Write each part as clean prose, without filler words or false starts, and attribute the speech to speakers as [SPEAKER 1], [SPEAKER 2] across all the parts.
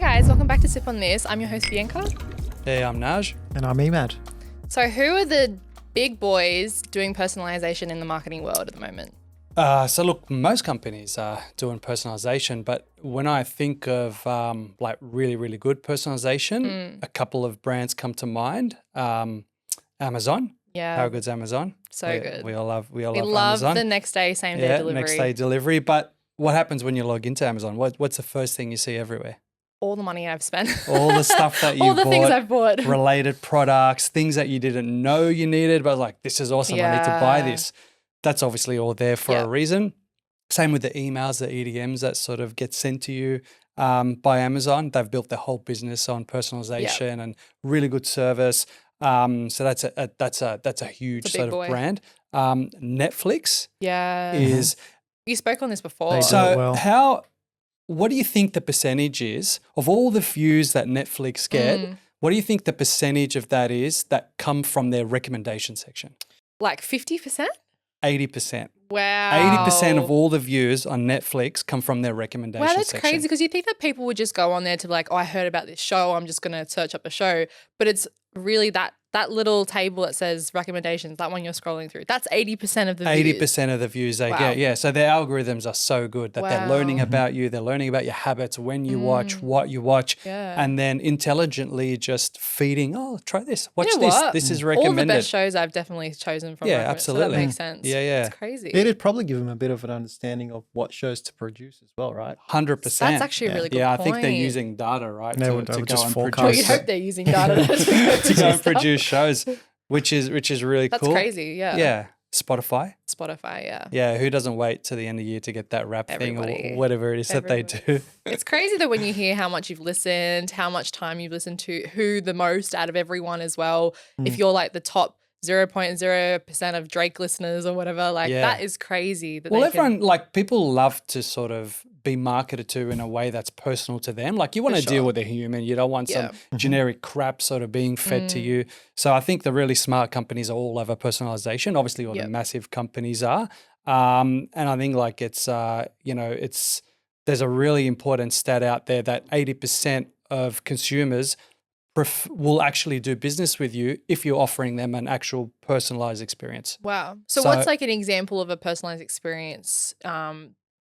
[SPEAKER 1] guys, welcome back to Sip on This. I'm your host Bianca.
[SPEAKER 2] Hey, I'm Naj.
[SPEAKER 3] And I'm Emad.
[SPEAKER 1] So who are the big boys doing personalization in the marketing world at the moment?
[SPEAKER 2] So look, most companies are doing personalization, but when I think of like really, really good personalization, a couple of brands come to mind. Amazon.
[SPEAKER 1] Yeah.
[SPEAKER 2] How good's Amazon?
[SPEAKER 1] So good.
[SPEAKER 2] We all love
[SPEAKER 1] We
[SPEAKER 2] Amazon.
[SPEAKER 1] love the next day, same day delivery.
[SPEAKER 2] Next day delivery. But what happens when you log into Amazon? What's the first thing you see everywhere?
[SPEAKER 1] All the money I've spent.
[SPEAKER 2] All the stuff that you
[SPEAKER 1] All the
[SPEAKER 2] bought,
[SPEAKER 1] things I've bought.
[SPEAKER 2] related products, things that you didn't know you needed, but like, this is awesome. I need to buy
[SPEAKER 1] Yeah.
[SPEAKER 2] this. That's obviously all there for a reason. Same with the emails, the EDMs that sort of get sent to you by Amazon. They've built their whole business on personalization and really good service. So that's a huge
[SPEAKER 1] It's a
[SPEAKER 2] sort
[SPEAKER 1] big
[SPEAKER 2] of
[SPEAKER 1] boy.
[SPEAKER 2] brand. Netflix
[SPEAKER 1] Yeah.
[SPEAKER 2] is
[SPEAKER 1] You spoke on this before.
[SPEAKER 3] They do.
[SPEAKER 2] so
[SPEAKER 3] well.
[SPEAKER 2] what do you think the percentage is of all the views that Netflix get? What do you think the percentage of that is that come from their recommendation section?
[SPEAKER 1] Like 50%?
[SPEAKER 2] 80%.
[SPEAKER 1] Wow.
[SPEAKER 2] 80% of all the views on Netflix come from their recommendation
[SPEAKER 1] Wow, that's
[SPEAKER 2] section.
[SPEAKER 1] crazy because you think that people would just go on there to like, oh, I heard about this show, I'm just going to search up a show. But it's really that little table that says recommendations, that one you're scrolling through. That's 80% of the views.
[SPEAKER 2] 80% of the views they
[SPEAKER 1] Wow.
[SPEAKER 2] get. Yeah. So their algorithms are so good that they're learning about you. They're learning about your habits, when you watch, what you watch, and then intelligently just feeding, oh, try this. Watch
[SPEAKER 1] You know
[SPEAKER 2] this.
[SPEAKER 1] what?
[SPEAKER 2] This is
[SPEAKER 1] All
[SPEAKER 2] recommended.
[SPEAKER 1] the best shows I've definitely chosen from.
[SPEAKER 2] Yeah,
[SPEAKER 1] recommend-
[SPEAKER 2] absolutely.
[SPEAKER 1] So that makes sense.
[SPEAKER 2] Yeah.
[SPEAKER 1] It's crazy.
[SPEAKER 3] It'd probably give them a bit of an understanding of what shows to produce as well, right?
[SPEAKER 2] 100%.
[SPEAKER 1] That's actually a really good
[SPEAKER 2] Yeah,
[SPEAKER 1] point.
[SPEAKER 2] I think they're using data, right,
[SPEAKER 3] They
[SPEAKER 2] to
[SPEAKER 3] would
[SPEAKER 2] go
[SPEAKER 3] just
[SPEAKER 2] and
[SPEAKER 3] forecast
[SPEAKER 1] Well,
[SPEAKER 2] produce,
[SPEAKER 1] you'd hope they're using data to
[SPEAKER 2] to go and
[SPEAKER 1] stuff.
[SPEAKER 2] produce shows, which is really
[SPEAKER 1] That's
[SPEAKER 2] cool.
[SPEAKER 1] crazy. Yeah.
[SPEAKER 2] Yeah. Spotify.
[SPEAKER 1] Spotify. Yeah.
[SPEAKER 2] Yeah, who doesn't wait to the end of the year to get that rap thing
[SPEAKER 1] Everybody.
[SPEAKER 2] or whatever it is that they do?
[SPEAKER 1] It's crazy that when you hear how much you've listened, how much time you've listened to, who the most out of everyone as well. If you're like the top 0.0% of Drake listeners or whatever, like that is crazy. That
[SPEAKER 2] Well,
[SPEAKER 1] they can-
[SPEAKER 2] everyone, like people love to sort of be marketed to in a way that's personal to them. Like you want to deal with a human. You don't want some generic crap sort of being fed to you. So I think the really smart companies all have a personalization. Obviously all the massive companies are. And I think like it's, there's a really important stat out there that 80% of consumers will actually do business with you if you're offering them an actual personalized experience.
[SPEAKER 1] Wow. So what's like an example of a personalized experience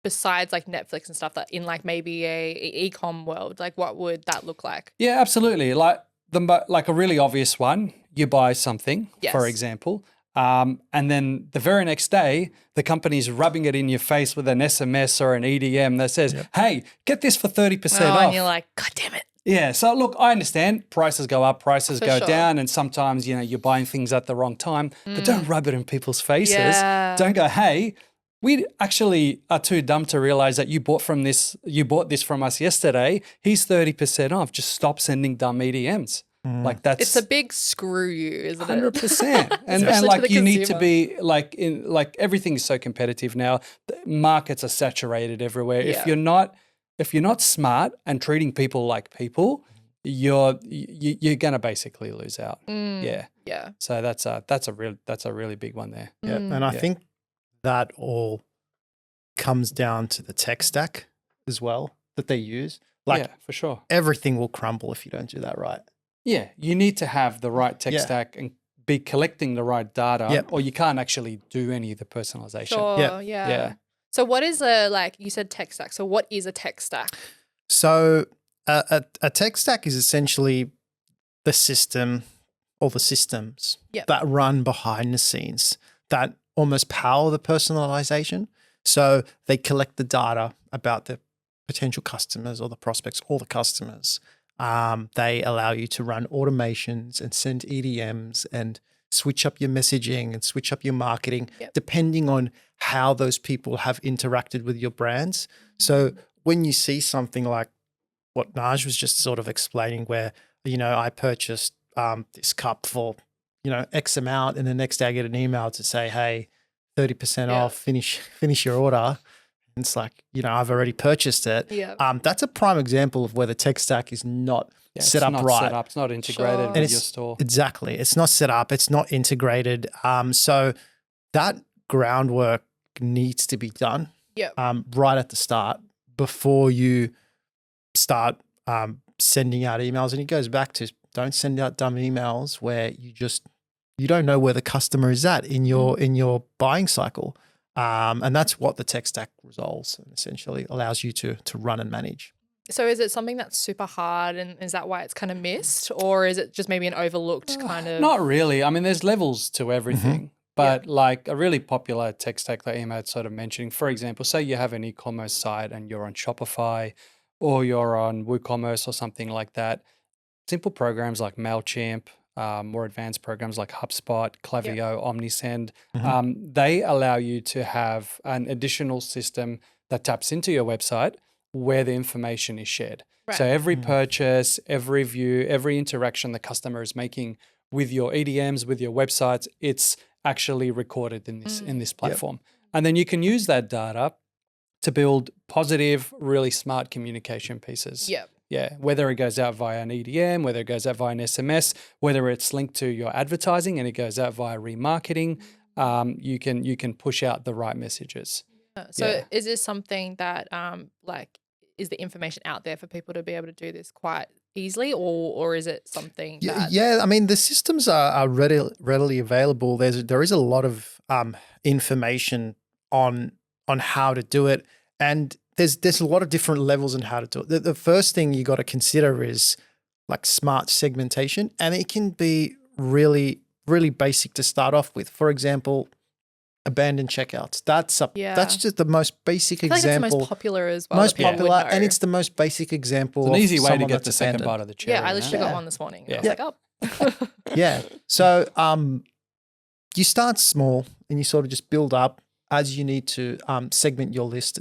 [SPEAKER 1] besides like Netflix and stuff that in like maybe a e-com world? Like what would that look like?
[SPEAKER 2] Yeah, absolutely. Like a really obvious one, you buy something, for example, and then the very next day, the company's rubbing it in your face with an SMS or an EDM that says, hey, get this for 30% off.
[SPEAKER 1] And you're like, God damn it.
[SPEAKER 2] Yeah. So look, I understand prices go up, prices go
[SPEAKER 1] sure.
[SPEAKER 2] down, and sometimes, you're buying things at the wrong time, but don't rub it in people's faces.
[SPEAKER 1] Yeah.
[SPEAKER 2] Don't go, hey, we actually are too dumb to realize that you bought this from us yesterday. He's 30% off. Just stop sending dumb EDMs. Like that's
[SPEAKER 1] It's a big screw you, isn't it?
[SPEAKER 2] 100%. And
[SPEAKER 1] Especially
[SPEAKER 2] like
[SPEAKER 1] to the
[SPEAKER 2] you need to
[SPEAKER 1] consumer.
[SPEAKER 2] be like everything is so competitive now. The markets are saturated everywhere.
[SPEAKER 1] Yeah.
[SPEAKER 2] If you're not smart and treating people like people, you're gonna basically lose out. Yeah.
[SPEAKER 1] Yeah.
[SPEAKER 2] So that's a really big one there.
[SPEAKER 3] Yeah. And I think that all comes down to the tech stack as well that they use. Like
[SPEAKER 2] yeah, for sure.
[SPEAKER 3] everything will crumble if you don't do that right.
[SPEAKER 2] Yeah, you need to have the right tech stack and be collecting the right data, or you can't actually do any of the personalization.
[SPEAKER 1] Sure. Yeah. So what is you said tech stack. So what is a tech stack?
[SPEAKER 3] So a tech stack is essentially the system or the systems that run behind the scenes that almost power the personalization. So they collect the data about the potential customers or the prospects or the customers. They allow you to run automations and send EDMs and switch up your messaging and switch up your marketing depending on how those people have interacted with your brands. So when you see something like what Naj was just sort of explaining where, I purchased this cup for, X amount and the next day I get an email to say, hey, 30% off, finish your order. And it's like, I've already purchased it.
[SPEAKER 1] Yeah.
[SPEAKER 3] That's a prime example of where the tech stack is not set up right.
[SPEAKER 2] It's not integrated with your store.
[SPEAKER 3] Exactly. It's not set up. It's not integrated. So that groundwork needs to be done right at the start before you start sending out emails. And it goes back to don't send out dumb emails where you don't know where the customer is at in your buying cycle. And that's what the tech stack resolves and essentially allows you to run and manage.
[SPEAKER 1] So is it something that's super hard, and is that why it's kind of missed, or is it just maybe an overlooked kind of?
[SPEAKER 2] Not really. I mean, there's levels to everything, but like a really popular tech stack that Emma's sort of mentioning, for example, say you have an e-commerce site and you're on Shopify or you're on WooCommerce or something like that. Simple programs like MailChimp, more advanced programs like HubSpot, Klaviyo, Omnisend, they allow you to have an additional system that taps into your website where the information is shared. Right. So every purchase, every view, every interaction the customer is making with your EDMs, with your websites, it's actually recorded in this platform. And then you can use that data to build positive, really smart communication pieces. Yeah, whether it goes out via an EDM, whether it goes out via an SMS, whether it's linked to your advertising and it goes out via remarketing, you can push out the right messages.
[SPEAKER 1] So is this something that is the information out there for people to be able to do this quite easily, or is it something that...
[SPEAKER 3] Yeah, I mean, the systems are readily available. There is a lot of information on how to do it, and there's a lot of different levels on how to do it. The first thing you got to consider is like smart segmentation, and it can be really, really basic to start off with. For example, abandoned checkouts. That's just the most basic example.
[SPEAKER 1] Like it's the most popular as well.
[SPEAKER 3] Most popular, and it's the most basic example.
[SPEAKER 2] It's an easy way to get the second bite of the cherry.
[SPEAKER 1] Yeah, I literally got one this morning. I was like, oh.
[SPEAKER 3] Yeah. So you start small and you sort of just build up as you need to segment your list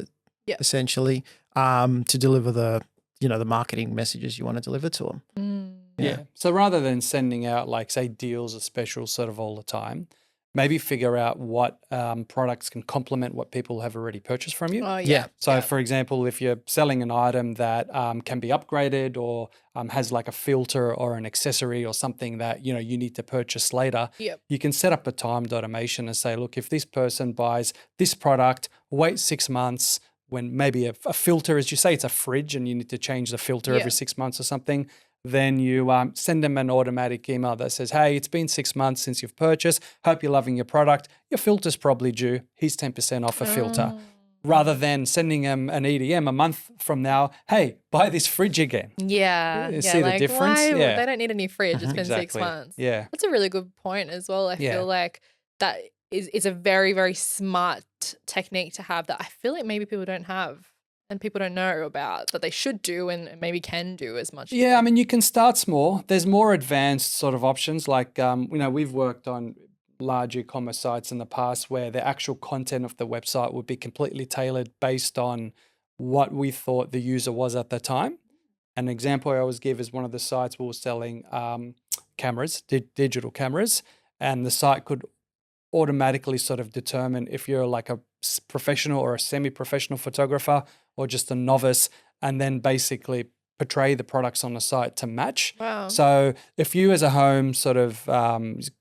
[SPEAKER 3] essentially to deliver the marketing messages you want to deliver to them.
[SPEAKER 2] Yeah. So rather than sending out like say deals or specials sort of all the time, maybe figure out what products can complement what people have already purchased from you. So for example, if you're selling an item that can be upgraded or has like a filter or an accessory or something that, you need to purchase later, you can set up a timed automation and say, look, if this person buys this product, wait 6 months when maybe a filter, as you say, it's a fridge and you need to change the filter every 6 months or something. Then you send them an automatic email that says, hey, it's been 6 months since you've purchased. Hope you're loving your product. Your filter's probably due. Here's 10% off a filter. Rather than sending them an EDM a month from now, hey, buy this fridge again.
[SPEAKER 1] Yeah.
[SPEAKER 2] See the difference?
[SPEAKER 1] Why? They don't need a new fridge. It's been 6 months.
[SPEAKER 2] Yeah.
[SPEAKER 1] That's a really good point as well. I feel like that is a very, very smart technique to have that I feel like maybe people don't have. And people don't know about that they should do and maybe can do as much.
[SPEAKER 2] Yeah, I mean, you can start small. There's more advanced sort of options like, we've worked on large e-commerce sites in the past where the actual content of the website would be completely tailored based on what we thought the user was at the time. An example I always give is one of the sites we were selling cameras, digital cameras, and the site could automatically sort of determine if you're like a professional or a semi-professional photographer or just a novice, and then basically portray the products on the site to match.
[SPEAKER 1] Wow.
[SPEAKER 2] So if you as a home sort of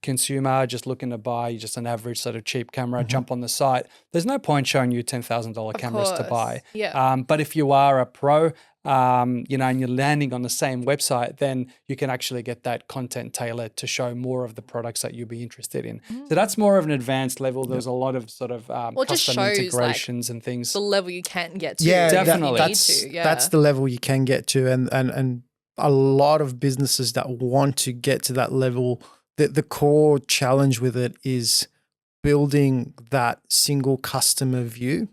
[SPEAKER 2] consumer just looking to buy just an average sort of cheap camera, jump on the site, there's no point showing you $10,000 cameras to buy.
[SPEAKER 1] Yeah.
[SPEAKER 2] But if you are a pro, and you're landing on the same website, then you can actually get that content tailored to show more of the products that you'll be interested in. So that's more of an advanced level. There's a lot of sort of custom integrations and things.
[SPEAKER 1] The level you can get to.
[SPEAKER 2] Yeah, definitely.
[SPEAKER 3] That's the level you can get to. And a lot of businesses that want to get to that level, the core challenge with it is building that single customer view.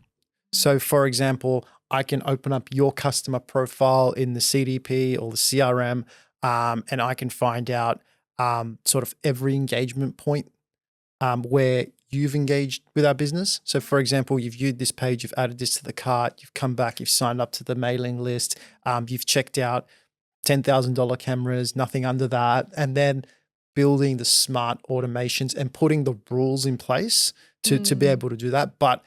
[SPEAKER 3] So for example, I can open up your customer profile in the CDP or the CRM, and I can find out sort of every engagement point where you've engaged with our business. So for example, you've viewed this page, you've added this to the cart, you've come back, you've signed up to the mailing list, you've checked out $10,000 cameras, nothing under that, and then building the smart automations and putting the rules in place to be able to do that. But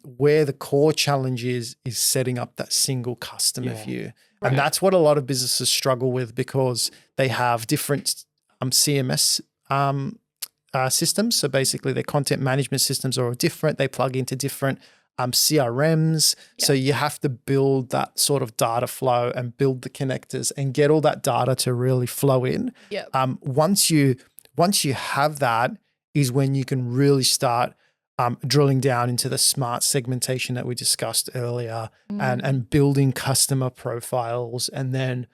[SPEAKER 3] where the core challenge is setting up that single customer view. Right. And that's what a lot of businesses struggle with because they have different CMS systems. So basically their content management systems are all different. They plug into different CRMs. So you have to build that sort of data flow and build the connectors and get all that data to really flow in. Once you have that is when you can really start drilling down into the smart segmentation that we discussed earlier and building customer profiles, and then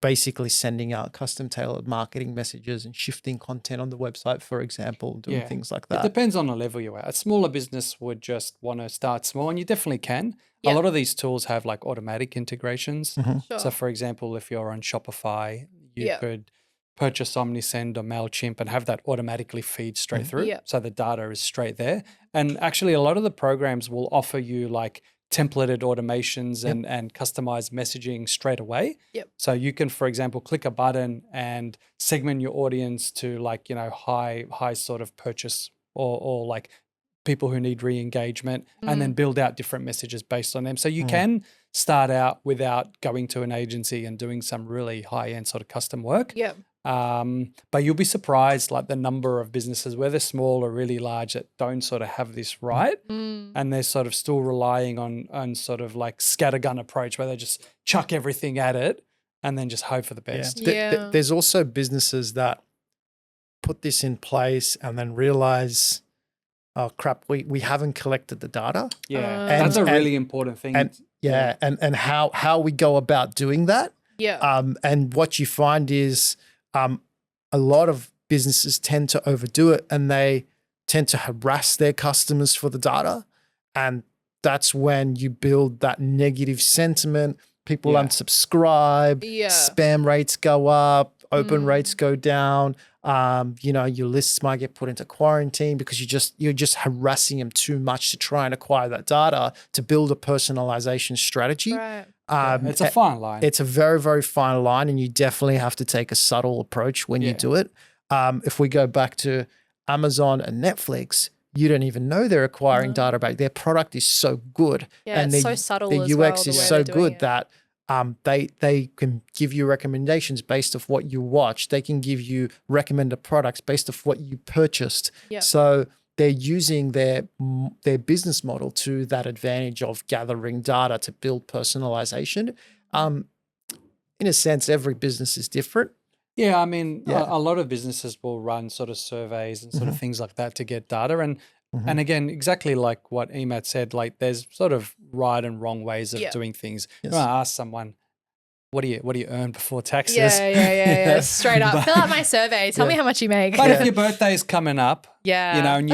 [SPEAKER 3] basically sending out custom tailored marketing messages and shifting content on the website, for example, doing things like that.
[SPEAKER 2] It depends on the level you're at. A smaller business would just want to start small, and you definitely can. A lot of these tools have like automatic integrations. So for example, if you're on Shopify, you could purchase Omnisend or MailChimp and have that automatically feed straight through. So the data is straight there. And actually a lot of the programs will offer you like templated automations and customized messaging straight away. So you can, for example, click a button and segment your audience to like, you know, high sort of purchase or like people who need re-engagement, and then build out different messages based on them. So you can start out without going to an agency and doing some really high-end sort of custom work. But you'll be surprised like the number of businesses, whether small or really large, that don't sort of have this right. And they're sort of still relying on sort of like scattergun approach where they just chuck everything at it and then just hope for the best.
[SPEAKER 3] There's also businesses that put this in place and then realize, oh crap, we haven't collected the data.
[SPEAKER 2] That's a really important thing.
[SPEAKER 3] And how we go about doing that. And what you find is a lot of businesses tend to overdo it, and they tend to harass their customers for the data. And that's when you build that negative sentiment. People unsubscribe, spam rates go up, open rates go down. You know, your lists might get put into quarantine because you're just harassing them too much to try and acquire that data to build a personalization strategy.
[SPEAKER 2] It's a fine line.
[SPEAKER 3] It's a very, very fine line, and you definitely have to take a subtle approach when you do it. If we go back to Amazon and Netflix, you don't even know they're acquiring data back. Their product is so good.
[SPEAKER 1] And it's so subtle
[SPEAKER 3] the
[SPEAKER 1] as
[SPEAKER 3] UX
[SPEAKER 1] well,
[SPEAKER 3] is so good that they can give you recommendations based off what you watch. They can give you recommended products based off what you purchased. So they're using their business model to that advantage of gathering data to build personalization. In a sense, every business is different.
[SPEAKER 2] Yeah, I mean, a lot of businesses will run sort of surveys and sort of things like that to get data. And again, exactly like what Emad said, like there's sort of right and wrong ways of doing things. You want to ask someone, what do you earn before taxes?
[SPEAKER 1] Yeah. Straight up. Fill out my survey. Tell me how much you make.
[SPEAKER 2] But if your birthday's coming up, you know, and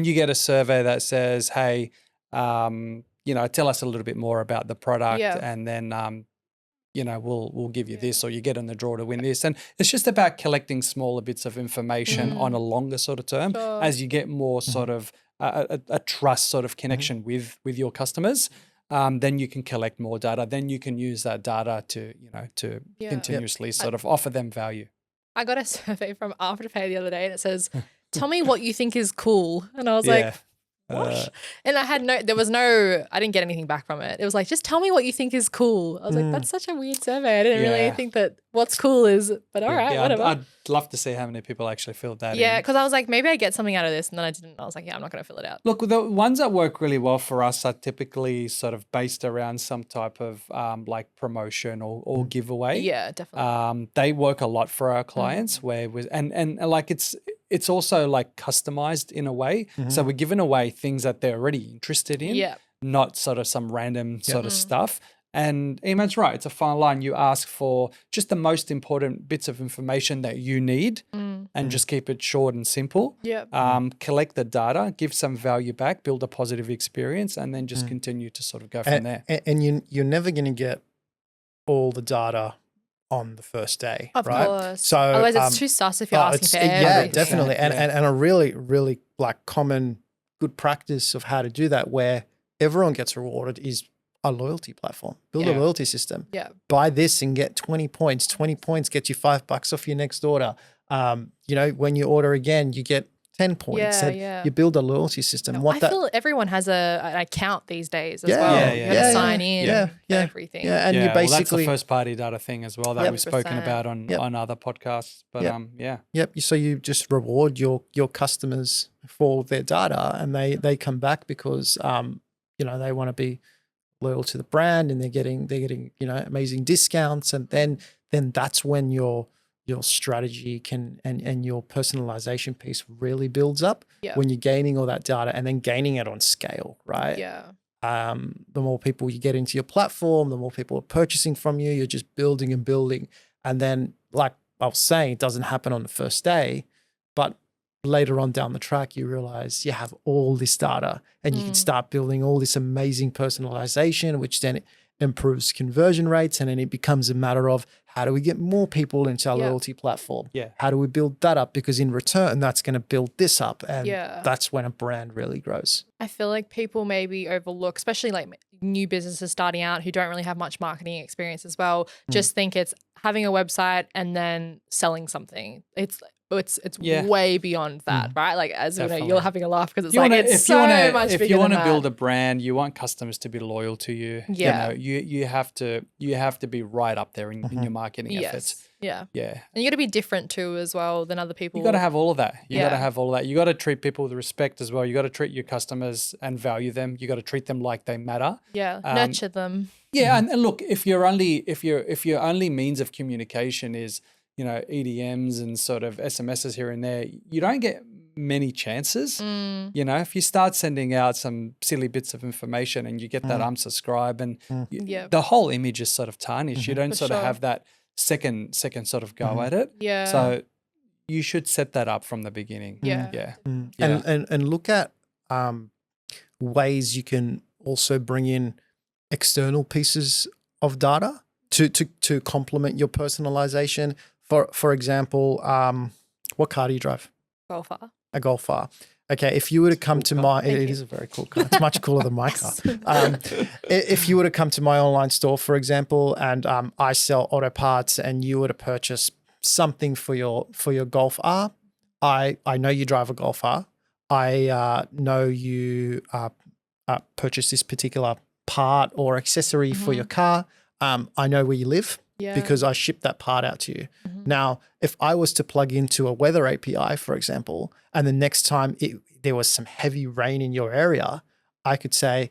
[SPEAKER 2] you get a survey that says, hey, you know, tell us a little bit more about the product, and then you know, we'll give you this, or you get in the draw to win this. And it's just about collecting smaller bits of information on a longer sort of term as you get more sort of a trust sort of connection with your customers. Then you can collect more data. Then you can use that data to, you know, to continuously sort of offer them value.
[SPEAKER 1] I got a survey from Afterpay the other day, and it says, tell me what you think is cool. And I was like, what? And I didn't get anything back from it. It was like, just tell me what you think is cool. I was like, that's such a weird survey. I didn't really think that what's cool is, but all right, whatever.
[SPEAKER 2] I'd love to see how many people actually filled that in.
[SPEAKER 1] Yeah, because I was like, maybe I get something out of this, and then I didn't. I was like, yeah, I'm not going to fill it out.
[SPEAKER 2] Look, the ones that work really well for us are typically sort of based around some type of like promotion or giveaway.
[SPEAKER 1] Yeah, definitely.
[SPEAKER 2] They work a lot for our clients and like it's also like customized in a way. So we're giving away things that they're already interested in, not sort of some random sort of stuff. And Emad's right. It's a fine line. You ask for just the most important bits of information that you need and just keep it short and simple. Collect the data, give some value back, build a positive experience, and then just continue to sort of go from there.
[SPEAKER 3] And you're never going to get all the data on the first day,
[SPEAKER 1] of
[SPEAKER 3] right?
[SPEAKER 1] course.
[SPEAKER 3] So
[SPEAKER 1] otherwise it's too sus if you're asking for everything.
[SPEAKER 3] Yeah, definitely. And a really, really like common good practice of how to do that where everyone gets rewarded is a loyalty platform. Build a loyalty system. Buy this and get 20 points. 20 points gets you $5 off your next order. You know, when you order again, you get 10 points. You build a loyalty system.
[SPEAKER 1] No, I feel everyone has an account these days as well.
[SPEAKER 2] Yeah,
[SPEAKER 1] you have to sign in for everything.
[SPEAKER 3] Yeah, and you basically
[SPEAKER 2] that's the first party data thing as well that we've spoken about on other podcasts. But
[SPEAKER 3] So you just reward your customers for their data, and they come back because they want to be loyal to the brand, and they're getting amazing discounts, and then that's when your strategy can and your personalization piece really builds up when you're gaining all that data and then gaining it on scale, right? The more people you get into your platform, the more people are purchasing from you. You're just building and building, and then, like I was saying, it doesn't happen on the first day, but later on down the track, you realize you have all this data, and you can start building all this amazing personalization, which then improves conversion rates, and then it becomes a matter of how do we get more people into our loyalty platform? How do we build that up? Because in return, that's going to build this up, and that's when a brand really grows.
[SPEAKER 1] I feel like people maybe overlook, especially like new businesses starting out who don't really have much marketing experience as well, just think it's having a website and then selling something. It's way beyond that, right? Like, as you know, you're having a laugh because it's much bigger than that.
[SPEAKER 2] If you want to build a brand, you want customers to be loyal to you. You have to be right up there in your marketing efforts.
[SPEAKER 1] And you got to be different too as well than other people.
[SPEAKER 2] You got to have all of that. You got to have all of that. You got to treat people with respect as well. You got to treat your customers and value them. You got to treat them like they matter.
[SPEAKER 1] Nurture them.
[SPEAKER 2] And look, if your only means of communication is EDMs and sort of SMSs here and there, you don't get many chances. If you start sending out some silly bits of information and you get that unsubscribe, and the whole image is sort of tarnished. You don't of have that second sort of go at it. So you should set that up from the beginning.
[SPEAKER 3] And look at ways you can also bring in external pieces of data to complement your personalization. For example, what car do you drive?
[SPEAKER 1] Golfer.
[SPEAKER 3] A Golfer. Okay, if you were to come to my, it is a very cool car. It's much cooler than my car. If you were to come to my online store, for example, and I sell auto parts, and you were to purchase something for your Golf R, I know you drive a Golf R. I know you purchased this particular part or accessory for your car. I know where you live. Because I shipped that part out to you. Now, if I was to plug into a weather API, for example, and the next time there was some heavy rain in your area, I could say,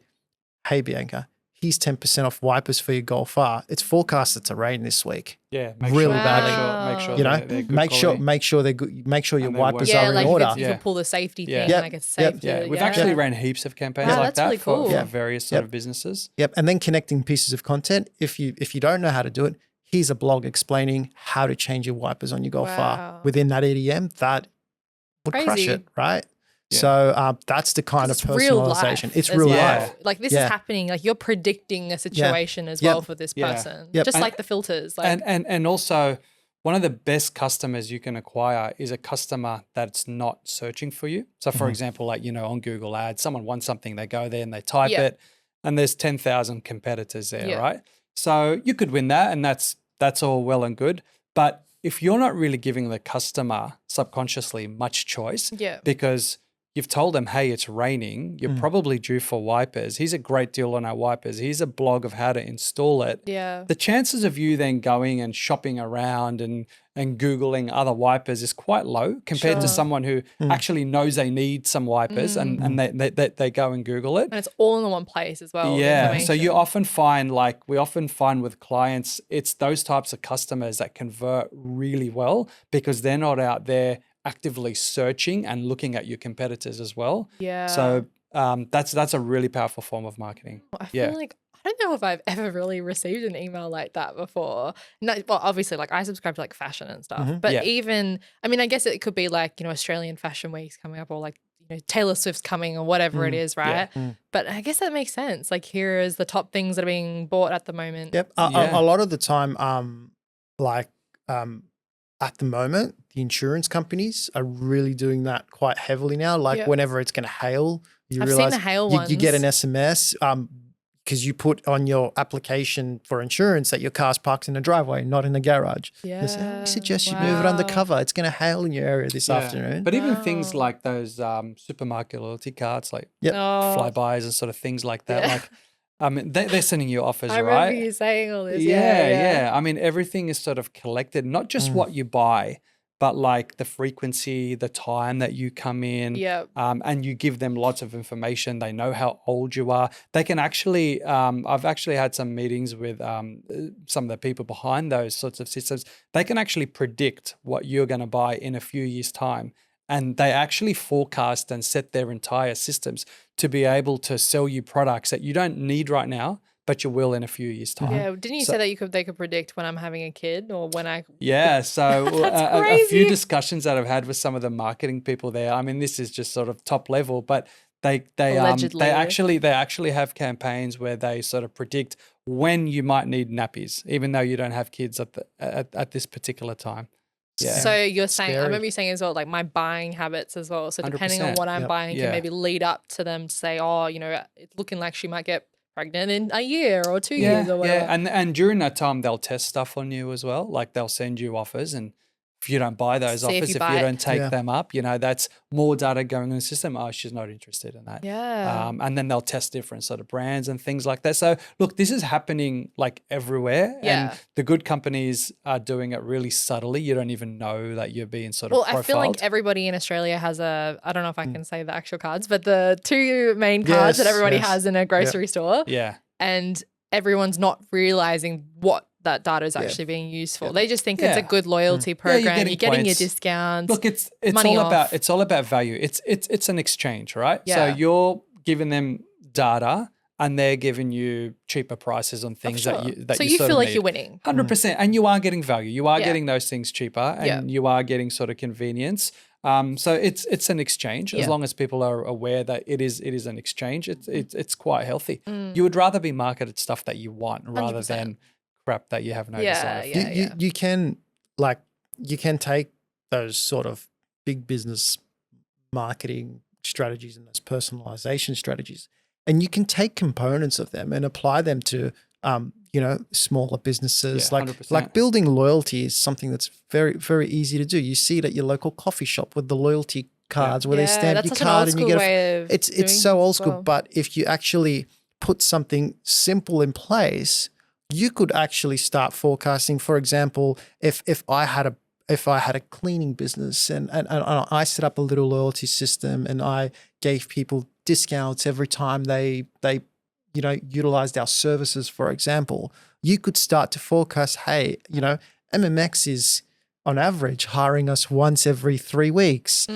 [SPEAKER 3] hey, Bianca, here's 10% off wipers for your Golf R. It's forecasted to rain this week. Badly. Make sure they're good. Make sure your wipers are in order.
[SPEAKER 1] You can pull the safety thing. Like it's safe.
[SPEAKER 2] We've actually ran heaps of campaigns like that
[SPEAKER 1] really cool.
[SPEAKER 2] for various sort of businesses.
[SPEAKER 3] And then connecting pieces of content. If you don't know how to do it, here's a blog explaining how to change your wipers on your Golf R within that EDM. That would crush it, right? So that's the kind of personalization. It's real life.
[SPEAKER 1] Like this is happening. Like you're predicting a situation as well for this person. Just like the filters. Like
[SPEAKER 2] and also, one of the best customers you can acquire is a customer that's not searching for you. So for example, like, on Google Ads, someone wants something, they go there and they type it, and there's 10,000 competitors there, right? So you could win that, and that's all well and good. But if you're not really giving the customer subconsciously much choice, because you've told them, hey, it's raining, you're probably due for wipers. Here's a great deal on our wipers. Here's a blog of how to install it. The chances of you then going and shopping around and Googling other wipers is quite low compared to someone who actually knows they need some wipers and they go and Google it.
[SPEAKER 1] And it's all in one place as well.
[SPEAKER 2] So you often find, we often find with clients, it's those types of customers that convert really well because they're not out there actively searching and looking at your competitors as well. So that's a really powerful form of marketing.
[SPEAKER 1] I feel like I don't know if I've ever really received an email like that before. No, well, obviously, like I subscribe to like fashion and stuff, but even, I mean, I guess it could be like, Australian Fashion Week's coming up, or like, Taylor Swift's coming, or whatever it is, right? But I guess that makes sense. Like, here is the top things that are being bought at the moment.
[SPEAKER 3] A lot of the time, at the moment, the insurance companies are really doing that quite heavily now. Like whenever it's going to hail, you realize
[SPEAKER 1] seen the hail ones.
[SPEAKER 3] You get an SMS. because you put on your application for insurance that your car's parked in a driveway, not in a garage.
[SPEAKER 1] Yeah.
[SPEAKER 3] They say, we suggest you move it undercover. It's going to hail in your area this afternoon.
[SPEAKER 2] But even things like those supermarket loyalty cards, like flybys and sort of things like that, like, I mean, they're sending you offers,
[SPEAKER 1] I
[SPEAKER 2] right?
[SPEAKER 1] remember you saying all this.
[SPEAKER 2] Yeah. I mean, everything is sort of collected, not just what you buy, but like the frequency, the time that you come in, and you give them lots of information. They know how old you are. They can actually, I've actually had some meetings with some of the people behind those sorts of systems. They can actually predict what you're going to buy in a few years' time. And they actually forecast and set their entire systems to be able to sell you products that you don't need right now, but you will in a few years' time.
[SPEAKER 1] Yeah, didn't you say that they could predict when I'm having a kid or when I?
[SPEAKER 2] Yeah, so a few discussions that I've had with some of the marketing people there. I mean, this is just sort of top level, but they actually have campaigns where they sort of predict when you might need nappies, even though you don't have kids at this particular time. Yeah.
[SPEAKER 1] So you're saying, I remember you saying as well, like my buying habits as well. So depending on what I'm buying can maybe lead up to them to say, oh, you know, it's looking like she might get pregnant in a year or 2 years or whatever.
[SPEAKER 2] Yeah, and during that time, they'll test stuff on you as well. Like they'll send you offers, and if you don't buy those offers, if you don't take them up, you know, that's more data going in the system. Oh, she's not interested in that.
[SPEAKER 1] Yeah.
[SPEAKER 2] And then they'll test different sort of brands and things like that. So look, this is happening like everywhere.
[SPEAKER 1] Yeah.
[SPEAKER 2] And the good companies are doing it really subtly. You don't even know that you're being sort of profiled.
[SPEAKER 1] I feel like everybody in Australia has I don't know if I can say the actual cards, but the 2 main cards that everybody has in a grocery store.
[SPEAKER 2] Yeah.
[SPEAKER 1] And everyone's not realizing what that data is actually being used for. They just think it's a good loyalty program. You're getting your discounts.
[SPEAKER 2] Look, it's all about value. It's an exchange, right?
[SPEAKER 1] Yeah.
[SPEAKER 2] So you're giving them data and they're giving you cheaper prices on things that you
[SPEAKER 1] feel like
[SPEAKER 2] need.
[SPEAKER 1] You're winning.
[SPEAKER 2] 100%. And you are getting value. You are getting those things cheaper and you are getting sort of convenience. So it's an exchange. As long as people are aware that it is an exchange, it's quite healthy. You would rather be marketed stuff that you want rather
[SPEAKER 1] 100%.
[SPEAKER 2] than crap that you have no desire for.
[SPEAKER 3] You can take those sort of big business marketing strategies and those personalization strategies, and you can take components of them and apply them to smaller businesses. Like building loyalty is something that's very, very easy to do. You see it at your local coffee shop with the loyalty cards where they stamp your card and you get it's so old school. But if you actually put something simple in place, you could actually start forecasting. For example, if I had a cleaning business and I set up a little loyalty system and I gave people discounts every time they utilized our services, for example, you could start to forecast, hey, MMX is on average hiring us once every 3 weeks.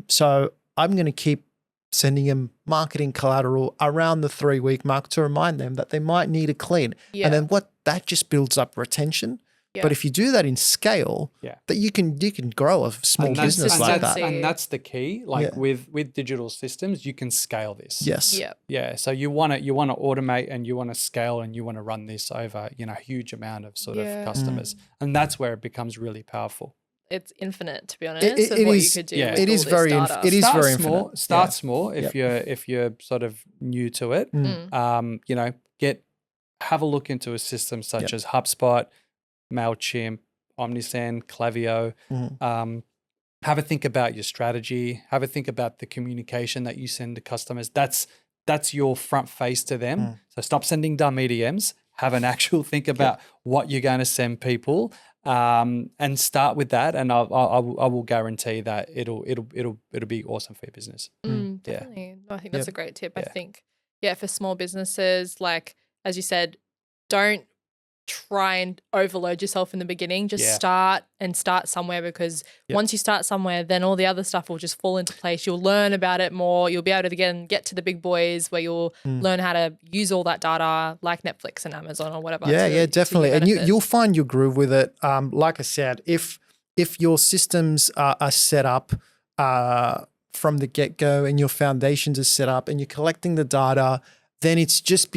[SPEAKER 3] So I'm going to keep sending them marketing collateral around the 3-week mark to remind them that they might need a clean. And then that just builds up retention. But if you do that in scale, that you can grow a small business like that.
[SPEAKER 2] And that's the key. Like with digital systems, you can scale this.
[SPEAKER 3] Yes.
[SPEAKER 2] Yeah. So you want to automate and you want to scale and you want to run this over, a huge amount of sort of customers. And that's where it becomes really powerful.
[SPEAKER 1] It's infinite, to be honest. It is. You could do
[SPEAKER 3] it is very infinite.
[SPEAKER 2] Start small if you're sort of new to it. Have a look into a system such as HubSpot, MailChimp, Omnisend, Klaviyo. Have a think about your strategy. Have a think about the communication that you send to customers. That's your front face to them. So stop sending dumb EDMs. Have an actual think about what you're going to send people, and start with that. And I will guarantee that it'll be awesome for your business.
[SPEAKER 1] Definitely. No, I think that's a great tip. I think, for small businesses, like as you said, don't try and overload yourself in the beginning. Just start somewhere, because once you start somewhere, then all the other stuff will just fall into place. You'll learn about it more. You'll be able to get to the big boys where you'll learn how to use all that data, like Netflix and Amazon or whatever.
[SPEAKER 3] Yeah, definitely. And you'll find your groove with it. Like I said, if your systems are set up from the get-go and your foundations are set up and you're collecting the data, then it just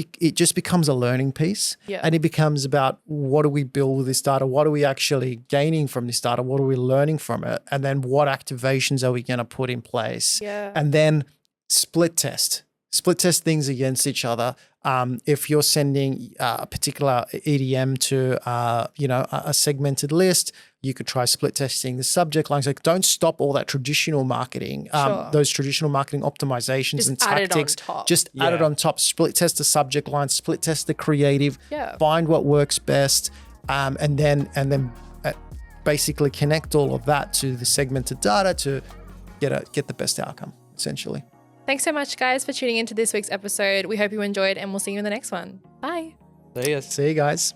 [SPEAKER 3] becomes a learning piece. And it becomes about, what do we build with this data? What are we actually gaining from this data? What are we learning from it? And then what activations are we going to put in place? And then split test things against each other. If you're sending a particular EDM to, a segmented list, you could try split testing the subject lines. Like, don't stop all that traditional marketing, those traditional marketing optimizations
[SPEAKER 1] just
[SPEAKER 3] and
[SPEAKER 1] add
[SPEAKER 3] tactics.
[SPEAKER 1] It on top.
[SPEAKER 3] Just add it on top. Split test the subject line. Split test the creative. Find what works best, and then basically connect all of that to the segmented data to get the best outcome, essentially.
[SPEAKER 1] Thanks so much, guys, for tuning into this week's episode. We hope you enjoyed, and we'll see you in the next one. Bye.
[SPEAKER 2] See ya.
[SPEAKER 3] See you guys.